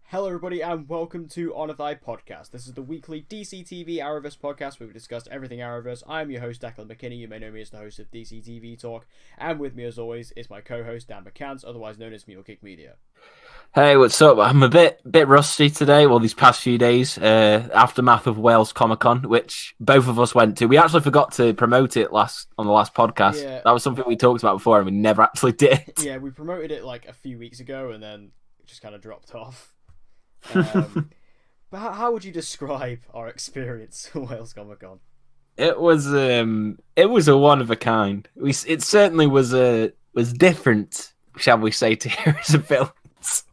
Hello, everybody, and welcome to On of Thy Podcast. This is the weekly DCTV Arrowverse podcast where we discuss everything Arrowverse. I'm your host, Declan McKinney. You may know me as the host of DCTV Talk, and with me, as always, is my co-host Dan McCance, otherwise known as Mule Kick Media. Hey, what's up? I'm a bit rusty today. Well, these past few days, aftermath of Wales Comic Con, which both of us went to. We actually forgot to promote it on the last podcast. Yeah. That was something we talked about before, and we never actually did. Yeah, we promoted it like a few weeks ago, and then it just kind of dropped off. But how would you describe our experience at Wales Comic Con? It was a one of a kind. It certainly was different, shall we say, to Heroes of Villains.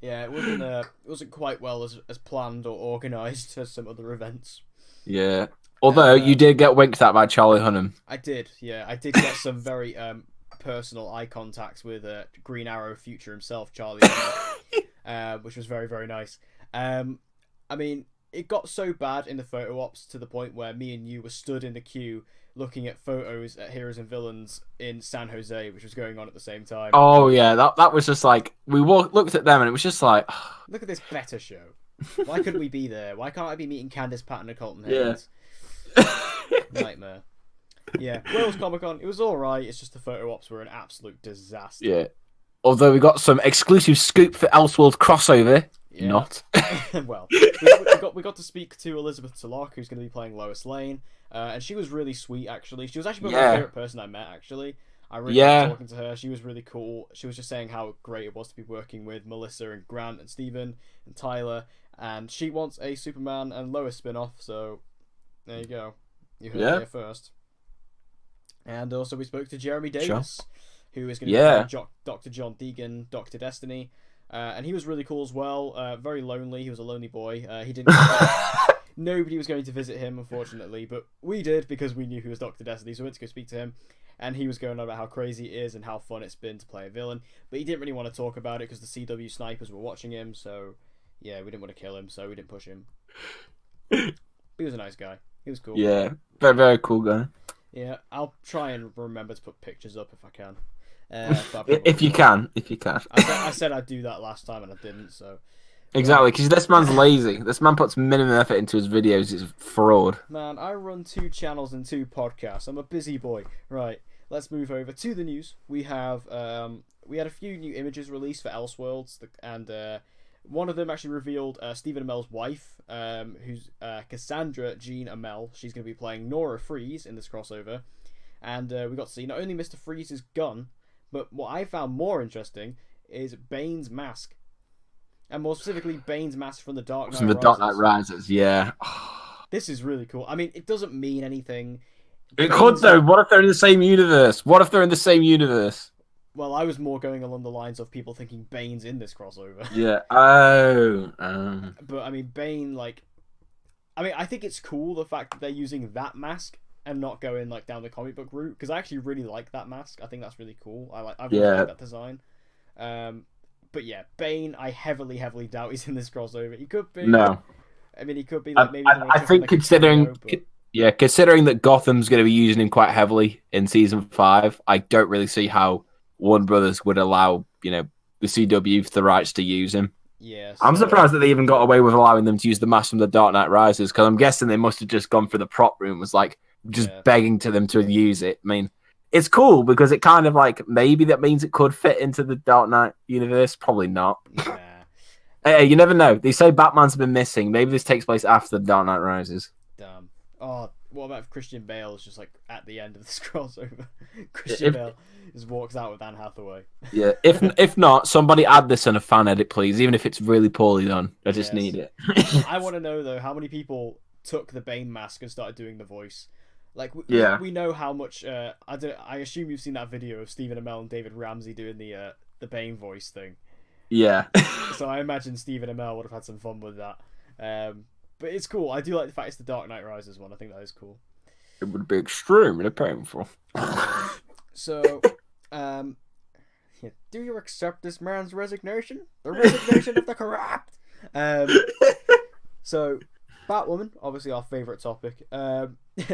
Yeah, it wasn't quite well as planned or organised as some other events. Yeah. Although you did get winked at by Charlie Hunnam. I did, yeah. I did get some very personal eye contacts with Green Arrow future himself, Charlie Hunnam, which was very, very nice. I mean, it got so bad in the photo ops to the point where me and you were stood in the queue looking at photos at Heroes and Villains in San Jose, which was going on at the same time. Oh, yeah, that was just like, we looked at them and it was just like... Look at this better show. Why couldn't we be there? Why can't I be meeting Candice Patton and Colton Haynes? Yeah. Nightmare. Yeah, Wales Comic Con, it was alright, it's just the photo ops were an absolute disaster. Yeah. Although we got some exclusive scoop for Elseworld crossover. Yeah. Not. Well, we got to speak to Elizabeth Tulloch, who's going to be playing Lois Lane, and she was really sweet, actually. She was actually my favourite person I met, actually. I really liked talking to her. She was really cool. She was just saying how great it was to be working with Melissa and Grant and Stephen and Tyler, and she wants a Superman and Lois spin-off, so there you go. You heard it here first. And also we spoke to Jeremy Davis, who is going to be playing Dr. John Deegan, Dr. Destiny. And he was really cool as well. Very lonely. He was a lonely boy. He didn't. Nobody was going to visit him, unfortunately, but we did because we knew he was Dr. Destiny. So we went to go speak to him, and he was going on about how crazy it is and how fun it's been to play a villain. But he didn't really want to talk about it because the CW snipers were watching him. So yeah, we didn't want to kill him, so we didn't push him. But he was a nice guy. He was cool. Yeah, very, very cool guy. Yeah, I'll try and remember to put pictures up if I can. If you can. I said I'd do that last time and I didn't, so... Exactly, because this man's lazy. This man puts minimum effort into his videos. It's fraud. Man, I run 2 channels and 2 podcasts. I'm a busy boy. Right, let's move over to the news. We had a few new images released for Elseworlds, and one of them actually revealed Stephen Amell's wife, who's Cassandra Jean Amell. She's going to be playing Nora Freeze in this crossover. And we got to see not only Mr. Freeze's gun, but what I found more interesting is Bane's mask. And more specifically, Bane's mask from The Dark Knight Rises. From The Dark Knight Rises, yeah. This is really cool. I mean, it doesn't mean anything. It could, though. What if they're in the same universe? Well, I was more going along the lines of people thinking Bane's in this crossover. Yeah. But, I mean, Bane, like... I mean, I think it's cool, the fact that they're using that mask and not going like down the comic book route, because I actually really like that mask. I think that's really cool. I've really liked that design. But yeah, Bane, I heavily doubt he's in this crossover. He could be. No. I mean, he could be. Like, maybe I think considering that Gotham's going to be using him quite heavily in season 5, I don't really see how Warner Brothers would allow the CW the rights to use him. Yeah, I'm surprised that they even got away with allowing them to use the mask from The Dark Knight Rises, because I'm guessing they must have just gone for the prop room, was like just begging to them to use it. I mean, it's cool because it kind of like, maybe that means it could fit into the Dark Knight universe. Probably not. Yeah. Hey, you never know. They say Batman's been missing. Maybe this takes place after The Dark Knight Rises. Damn. Oh, what about if Christian Bale is just like at the end of this crossover? Christian Bale just walks out with Anne Hathaway. Yeah. If not, somebody add this in a fan edit, please. Even if it's really poorly done, I just need it. I want to know though how many people took the Bane mask and started doing the voice. Like, we know how much. I assume you've seen that video of Stephen Amell and David Ramsey doing the Bane voice thing. Yeah. So I imagine Stephen Amell would have had some fun with that. But it's cool. I do like the fact it's the Dark Knight Rises one. I think that is cool. It would be extremely painful. So, do you accept this man's resignation? The resignation of the corrupt. So, Batwoman, obviously our favourite topic.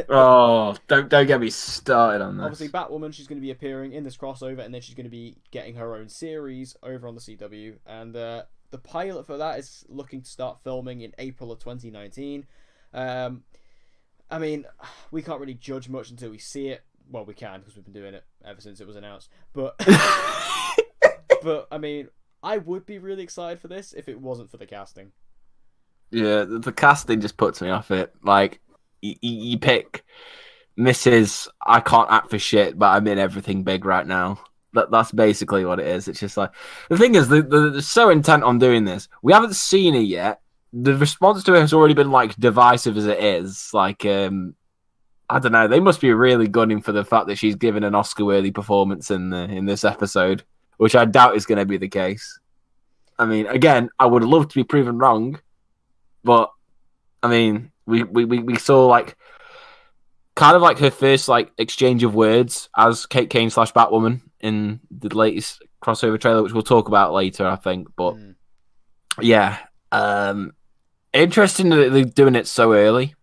Oh, don't get me started on this. Obviously, Batwoman, she's going to be appearing in this crossover, and then she's going to be getting her own series over on the CW. And the pilot for that is looking to start filming in April of 2019. I mean, we can't really judge much until we see it. Well, we can, because we've been doing it ever since it was announced. But, but I mean, I would be really excited for this if it wasn't for the casting. Yeah, the casting just puts me off it. Like, you pick Mrs. I can't act for shit, but I'm in everything big right now. That's basically what it is. It's just like, the thing is, they're so intent on doing this. We haven't seen it yet. The response to it has already been like divisive as it is. Like, I don't know. They must be really gunning for the fact that she's given an Oscar-worthy performance in this episode, which I doubt is going to be the case. I mean, again, I would love to be proven wrong, but I mean, we saw like kind of like her first like exchange of words as Kate Kane / Batwoman in the latest crossover trailer, which we'll talk about later, I think. But yeah, interesting that they're doing it so early,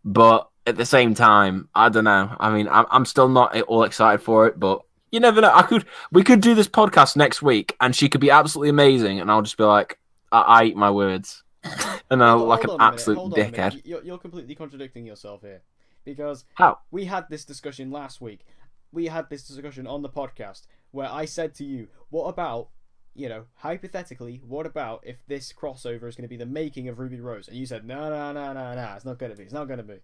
but at the same time, I don't know. I mean, I'm still not all excited for it, but you never know. We could do this podcast next week, and she could be absolutely amazing, and I'll just be like, I eat my words, and I'll like an absolute dickhead. You're completely contradicting yourself here, because how we had this discussion last week. We had this discussion on the podcast where I said to you, "What about?" hypothetically, what about if this crossover is going to be the making of Ruby Rose? And you said, no, it's not going to be. It's not going to be.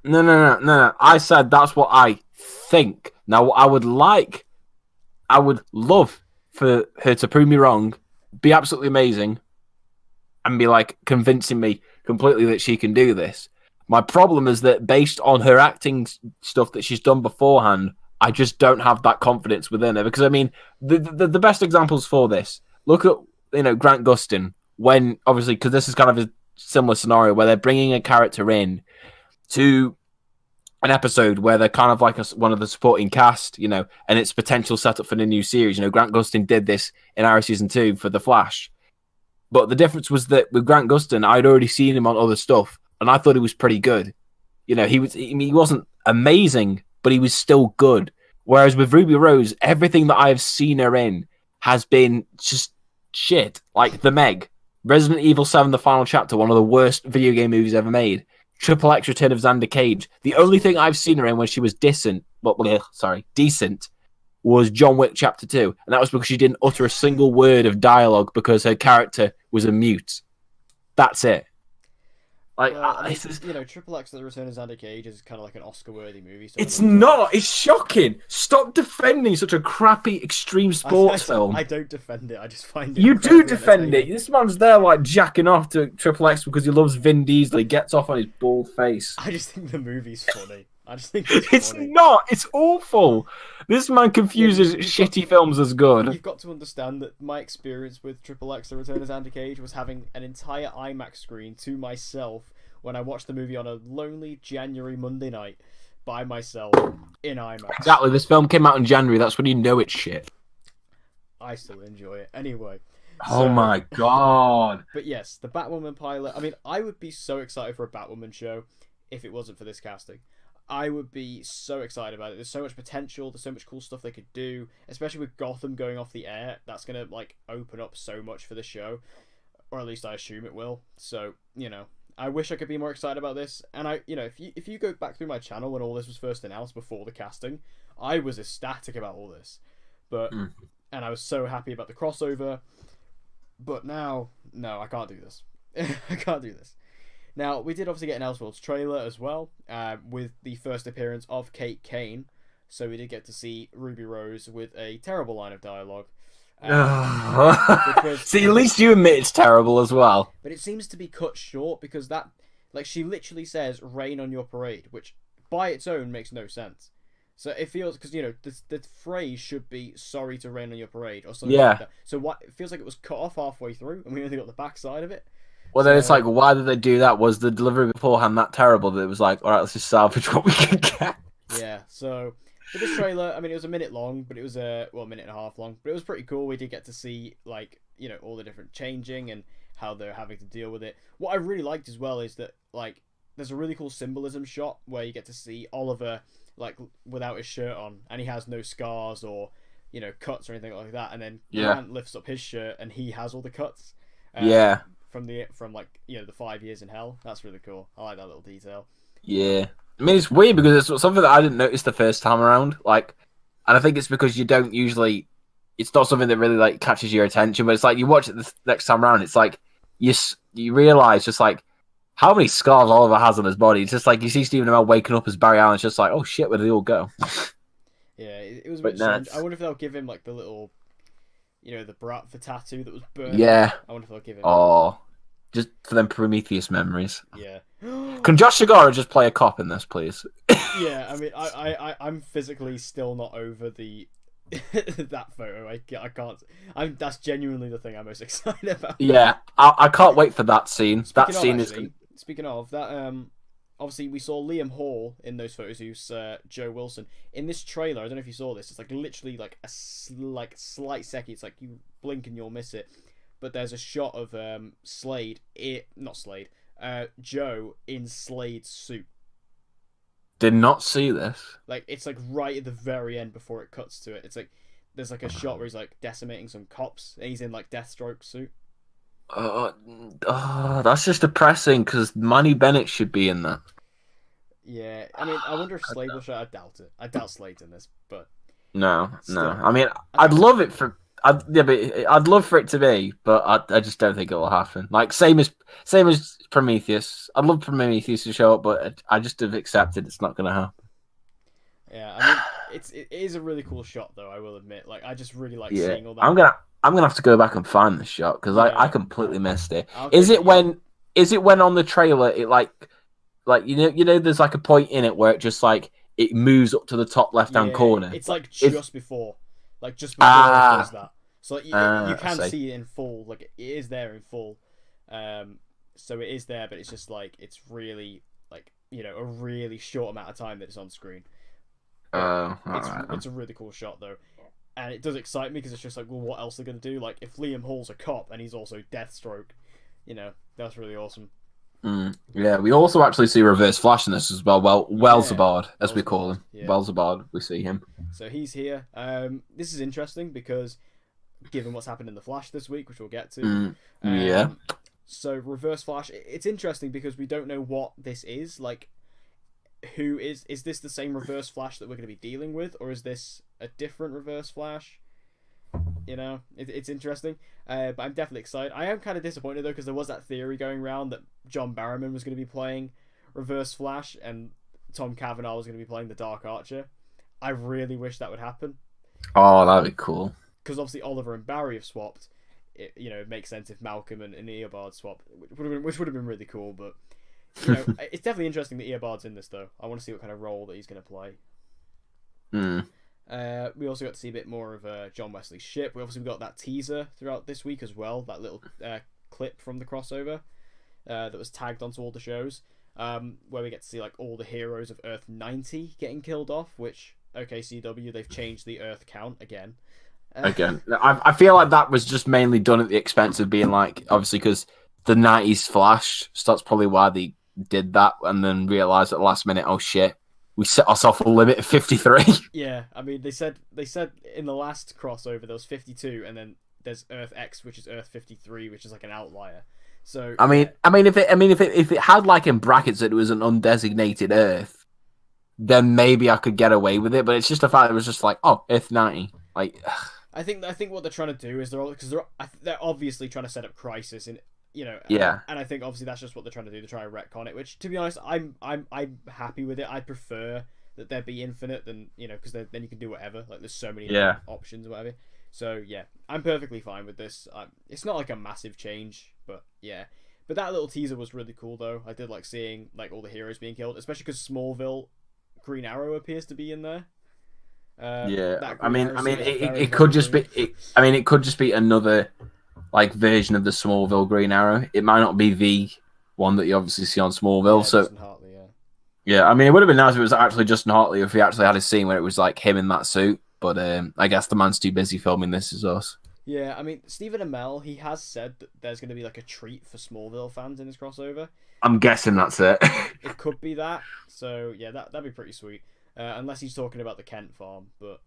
No. I said that's what I think. Now, I would love for her to prove me wrong, be absolutely amazing, and be like convincing me completely that she can do this. My problem is that based on her acting stuff that she's done beforehand, I just don't have that confidence within her. Because I mean, the best examples for this, look at Grant Gustin, when obviously, because this is kind of a similar scenario where they're bringing a character in to an episode where they're kind of like one of the supporting cast, and it's potential setup for the new series. Grant Gustin did this in Arrow Season 2 for The Flash. But the difference was that with Grant Gustin, I'd already seen him on other stuff, and I thought he was pretty good. He wasn't amazing, but he was still good. Whereas with Ruby Rose, everything that I have seen her in has been just shit. Like The Meg, Resident Evil 7, The Final Chapter, one of the worst video game movies ever made. Triple X Return of Xander Cage. The only thing I've seen her in when she was decent, was John Wick Chapter 2. And that was because she didn't utter a single word of dialogue because her character was a mute. That's it. Triple X The Return of Xander Cage is kind of like an Oscar-worthy movie. So it's not. It's shocking. Stop defending such a crappy extreme sports film. I don't defend it. I just find it. You do defend it. This man's there like jacking off to Triple X because he loves Vin Diesel. He gets off on his bald face. I just think the movie's funny. I just think it's not. It's awful. This man confuses shitty films as good. You've got to understand that my experience with Triple X The Return of Xander Cage was having an entire IMAX screen to myself when I watched the movie on a lonely January Monday night by myself in IMAX. Exactly. This film came out in January. That's when you know it's shit. I still enjoy it. Anyway. Oh my god. But yes, the Batwoman pilot. I mean, I would be so excited for a Batwoman show if it wasn't for this casting. I would be so excited about it. There's so much potential. There's so much cool stuff they could do, especially with Gotham going off the air. That's gonna open up so much for the show, or at least I assume it will. So I wish I could be more excited about this. And if you go back through my channel when all this was first announced before the casting, I was ecstatic about all this, and I was so happy about the crossover. But now, no, I can't do this. I can't do this. Now, we did obviously get an Elseworlds trailer as well, with the first appearance of Kate Kane. So we did get to see Ruby Rose with a terrible line of dialogue. See, at least you admit it's terrible as well. But it seems to be cut short because she literally says, "Rain on your parade," which by its own makes no sense. So it feels, because, the phrase should be "sorry to rain on your parade" or something like that. So it feels like it was cut off halfway through and we only got the backside of it. Well, then it's like, why did they do that? Was the delivery beforehand that terrible that it was like, all right, let's just salvage what we can get? Yeah, so for this trailer, I mean, it was a minute long, but it was a minute and a half long, but it was pretty cool. We did get to see, all the different changing and how they're having to deal with it. What I really liked as well is that, there's a really cool symbolism shot where you get to see Oliver, without his shirt on, and he has no scars or, cuts or anything like that, and then Grant lifts up his shirt and he has all the cuts. Yeah. From like the 5 years in hell. That's really cool. I like that little detail. Yeah. I mean, it's weird because it's something that I didn't notice the first time around. Like, and I think it's because you don't usually. It's not something that really like catches your attention, but it's like you watch it the next time around. It's like you realize just like how many scars Oliver has on his body. It's just like you see Stephen Amell waking up as Barry Allen. It's just like, oh shit, where did they all go? Yeah, it was a bit strange. I wonder if they'll give him like the little, the tattoo that was burnt. Yeah. I wonder if they'll give him. Oh, just for them Prometheus memories. Yeah. Can Josh Segura just play a cop in this, please? Yeah, I mean, I'm physically still not over the that photo. I can't. That's genuinely the thing I'm most excited about. Yeah, I can't wait for that scene. Speaking of that, obviously we saw Liam Hall in those photos, who's Joe Wilson. In this trailer, I don't know if you saw this. It's like literally like a slight second. It's like you blink and you'll miss it. But there's a shot of Joe in Slade's suit. Did not see this. Like, it's like right at the very end before it cuts to it. It's like there's like a shot where he's like decimating some cops and he's in like Deathstroke suit. That's just depressing because Manny Bennett should be in that. Yeah, I mean, I wonder if Slade will show. I doubt it. I doubt Slade's in this, but no. I mean, I'd love it for. I'd love for it to be, but I just don't think it will happen. Like same as Prometheus. I'd love Prometheus to show up, but I just have accepted it's not going to happen. Yeah, I mean, it is a really cool shot, though. I will admit. Like, I just really like seeing all that. I'm gonna have to go back and find this shot because I completely missed it. Is it when on the trailer it like there's like a point in it where it just like it moves up to the top left hand corner? It's like just before it does that. So like, you can see it in full. Like it is there in full. So it is there, but it's just like it's really like a really short amount of time that it's on screen. It's a really cool shot though, and it does excite me because it's just like, well, what else are they gonna do? Like if Liam Hall's a cop and he's also Deathstroke, that's really awesome. Yeah, we also actually see Reverse Flash in this as well. Well, Wellsabard, as we call him. Yeah. Wellsabard, we see him. So he's here. This is interesting because given what's happened in the Flash this week, which we'll get to. Yeah. So Reverse Flash, it's interesting because we don't know what this is. Like, who is this the same Reverse Flash that we're going to be dealing with, or is this a different Reverse Flash? It's interesting, but I'm definitely excited. I am kind of disappointed though because there was that theory going around that John Barrowman was going to be playing Reverse Flash and Tom Cavanaugh was going to be playing the Dark Archer. I really wish that would happen. Oh, that'd be cool. Because obviously Oliver and Barry have swapped. It makes sense if Malcolm and Eobard swap, which would have been really cool. But it's definitely interesting that Eobard's in this though. I want to see what kind of role that he's going to play. We also got to see a bit more of John Wesley's ship. We got that teaser throughout this week as well. That little clip from the crossover that was tagged onto all the shows, where we get to see like all the heroes of Earth 90 getting killed off. Which CW, they've changed the Earth count again. I feel like that was just mainly done at the expense of being like, obviously because the 90s Flash, so that's probably why they did that, and then realised at the last minute, oh shit, we set ourselves a limit of 53. Yeah, I mean they said in the last crossover there was 52, and then there's Earth X, which is Earth 53, which is like an outlier. So I mean if it had like in brackets that it was an undesignated Earth, then maybe I could get away with it. But it's just the fact that it was just like, oh, Earth 90, like. I think what they're trying to do is they're obviously trying to set up Crisis and yeah, and I think obviously that's just what they're trying to do to try and retcon it. Which, to be honest, I'm happy with it. I prefer that there be infinite than because then you can do whatever. Like there's so many options or whatever. So yeah, I'm perfectly fine with this. It's not like a massive change, but yeah. But that little teaser was really cool though. I did like seeing like all the heroes being killed, especially because Smallville, Green Arrow appears to be in there. It could just be. It could just be another like version of the Smallville Green Arrow. It might not be the one that you obviously see on Smallville. So Hartley, yeah, it would have been nice if it was actually Justin Hartley, if he actually had a scene where it was like him in that suit. But I guess the man's too busy filming This Is Us. Yeah, I mean Stephen Amell, he has said that there's going to be like a treat for Smallville fans in his crossover. I'm guessing that's it. It could be that. So yeah, that'd be pretty sweet. Unless he's talking about the Kent farm, but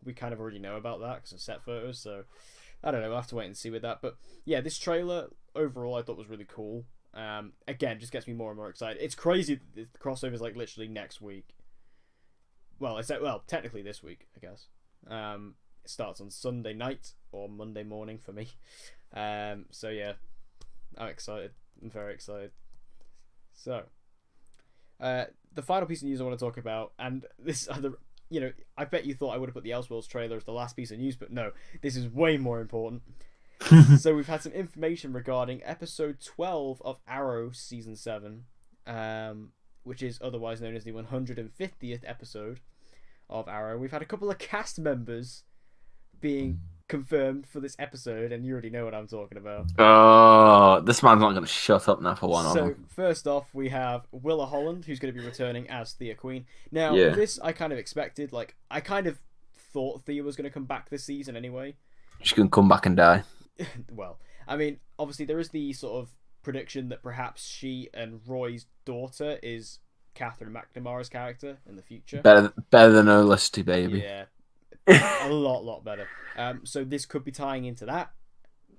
we kind of already know about that because of set photos. So I don't know. We'll have to wait and see with that. But yeah, this trailer overall I thought was really cool. Again, just gets me more and more excited. It's crazy. The crossover is like literally next week. Well, technically this week, I guess. It starts on Sunday night or Monday morning for me. So yeah, I'm excited. I'm very excited. So, the final piece of news I want to talk about, and this other, I bet you thought I would have put the Elseworlds trailer as the last piece of news, but no, this is way more important. So we've had some information regarding episode 12 of Arrow season 7, which is otherwise known as the 150th episode of Arrow. We've had a couple of cast members being confirmed for this episode, and you already know what I'm talking about. Oh, this man's not going to shut up now for one. So first off, we have Willa Holland, who's going to be returning as Thea Queen. Now, this I kind of expected. Like, I kind of thought Thea was going to come back this season anyway. She can come back and die. Well, I mean, obviously there is the sort of prediction that perhaps she and Roy's daughter is Catherine McNamara's character in the future. Better than Olicity, baby. Yeah. A lot better. So this could be tying into that.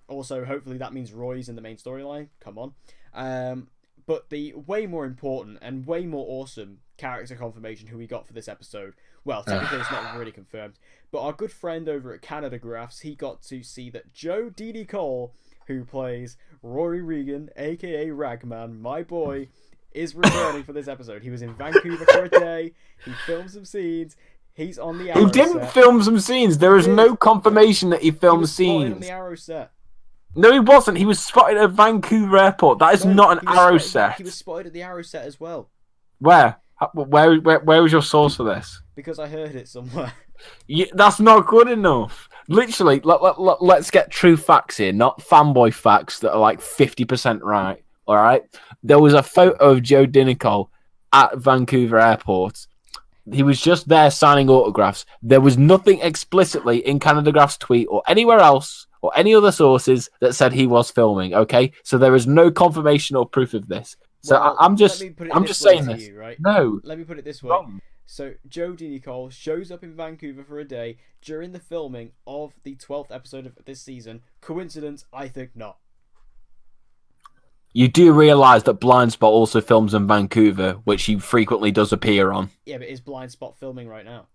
Also, hopefully that means Roy's in the main storyline. Come on. But the way more important and way more awesome character confirmation who we got for this episode, well, technically it's not really confirmed, but our good friend over at Canada Graphs, he got to see that Joe D.D. Cole, who plays Rory Regan, aka Ragman, my boy, is returning for this episode. He was in Vancouver for a day. He filmed some scenes. He's on the Arrow He didn't set. film some scenes. There is no confirmation that he filmed scenes. On the Arrow set. No, he wasn't. He was spotted at Vancouver Airport. That is not an Arrow set. He was spotted at the Arrow set as well. Where? Where was your source for this? Because I heard it somewhere. That's not good enough. Literally, let's get true facts here, not fanboy facts that are like 50% right. All right? There was a photo of Joe Dinicol at Vancouver Airport. He was just there signing autographs. There was nothing explicitly in Canada Graph's tweet or anywhere else or any other sources that said he was filming, okay? So there is no confirmation or proof of this. So well, I'm just saying this. You, right? No. Let me put it this way. Wrong. So Joe D. Nicole shows up in Vancouver for a day during the filming of the 12th episode of this season. Coincidence? I think not. You do realise that Blind Spot also films in Vancouver, which he frequently does appear on. Yeah, but is Blind Spot filming right now?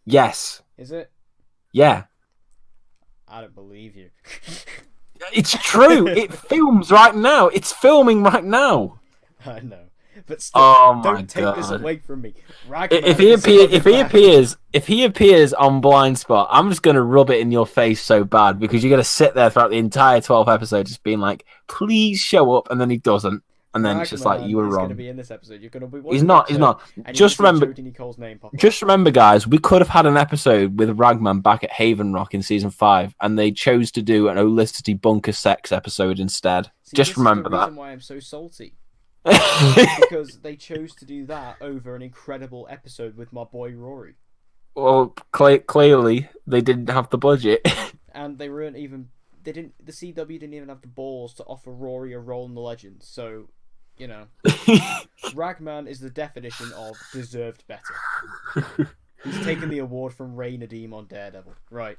Yes. Is it? Yeah. I don't believe you. It's true. It films right now. It's filming right now. I know, but still, don't take this away from me. If he appears on Blind Spot, I'm just gonna rub it in your face so bad because you're gonna sit there throughout the entire 12th episode just being like, "Please show up," and then he doesn't, and then it's just like you were wrong. Going to be in this episode. You're going to be. He's not. Just remember, guys. We could have had an episode with Ragman back at Haven Rock in season 5, and they chose to do an Olicity Bunker Sex episode instead. Just remember that. This is the reason why I'm so salty. Because they chose to do that over an incredible episode with my boy Rory. Well, clearly they didn't have the budget, and they weren't even. They didn't. The CW didn't even have the balls to offer Rory a role in the Legends. So, Ragman is the definition of deserved better. He's taken the award from Ray Nadeem on Daredevil. Right?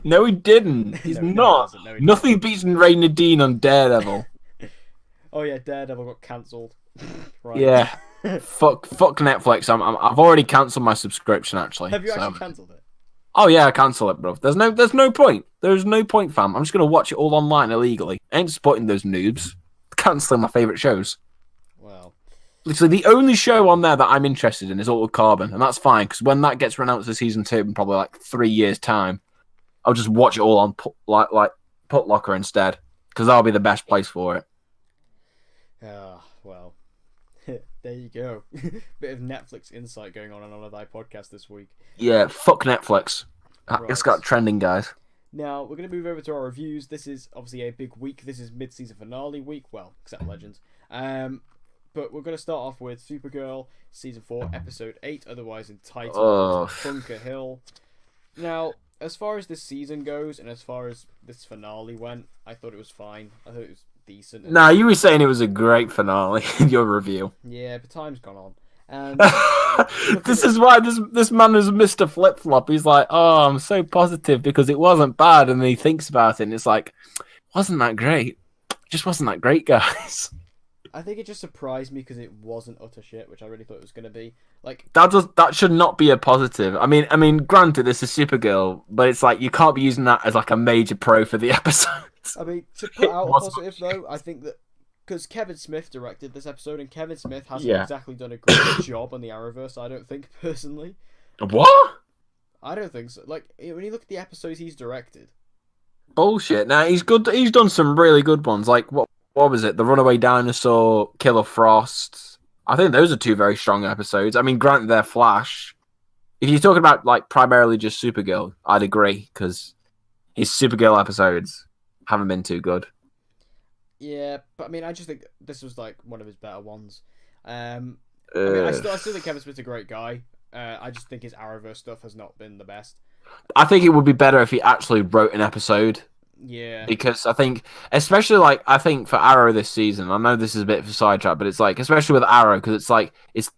No, he didn't. He's not. Nothing beats Ray Nadeem on Daredevil. Oh yeah, Daredevil got cancelled. Right. Yeah. Fuck Netflix. I've already cancelled my subscription. Actually, have you actually cancelled it? Oh yeah, I cancel it, bro. There's no point. There's no point, fam. I'm just gonna watch it all online illegally. I ain't supporting those noobs. Cancelling my favourite shows. Well, literally the only show on there that I'm interested in is Altered Carbon, and that's fine because when that gets renounced to season 2 in probably like 3 years' time, I'll just watch it all on Putlocker instead because that'll be the best place for it. Well, there you go. Bit of Netflix insight going on another podcast this week. Yeah, fuck Netflix. Right. It's got trending, guys. Now, we're going to move over to our reviews. This is obviously a big week. This is mid-season finale week. Well, except Legends. But we're going to start off with Supergirl, Season 4, Episode 8, otherwise entitled Bunker Hill. Now, as far as this season goes, and as far as this finale went, I thought it was fine. I thought it was decent. Nah, you were saying it was a great finale in your review. Yeah, but time's gone on. And this is why this man is Mr. Flip Flop. He's like, oh, I'm so positive because it wasn't bad, and then he thinks about it, and it's like, wasn't that great? Just wasn't that great, guys. I think it just surprised me because it wasn't utter shit, which I really thought it was going to be. Like that should not be a positive. I mean, granted, this is Supergirl, but it's like you can't be using that as like a major pro for the episode. I mean, to put out a positive though, I think that because Kevin Smith directed this episode, and Kevin Smith hasn't exactly done a great job on the Arrowverse. I don't think personally. What? I don't think so. Like when you look at the episodes he's directed. Bullshit. Now he's good. He's done some really good ones. Like what was it? The Runaway Dinosaur, Killer Frost. I think those are two very strong episodes. I mean, granted, they're Flash. If you're talking about like primarily just Supergirl, I'd agree because his Supergirl episodes haven't been too good. Yeah, but I mean, I just think this was like one of his better ones. I mean, I still think Kevin Smith's a great guy. I just think his Arrowverse stuff has not been the best. I think it would be better if he actually wrote an episode. Yeah. Because I think, especially like, I think for Arrow this season, I know this is a bit of a sidetrack, but it's like, especially with Arrow, because it's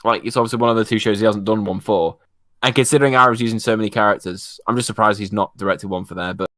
obviously one of the two shows he hasn't done one for. And considering Arrow's using so many characters, I'm just surprised he's not directed one for there, but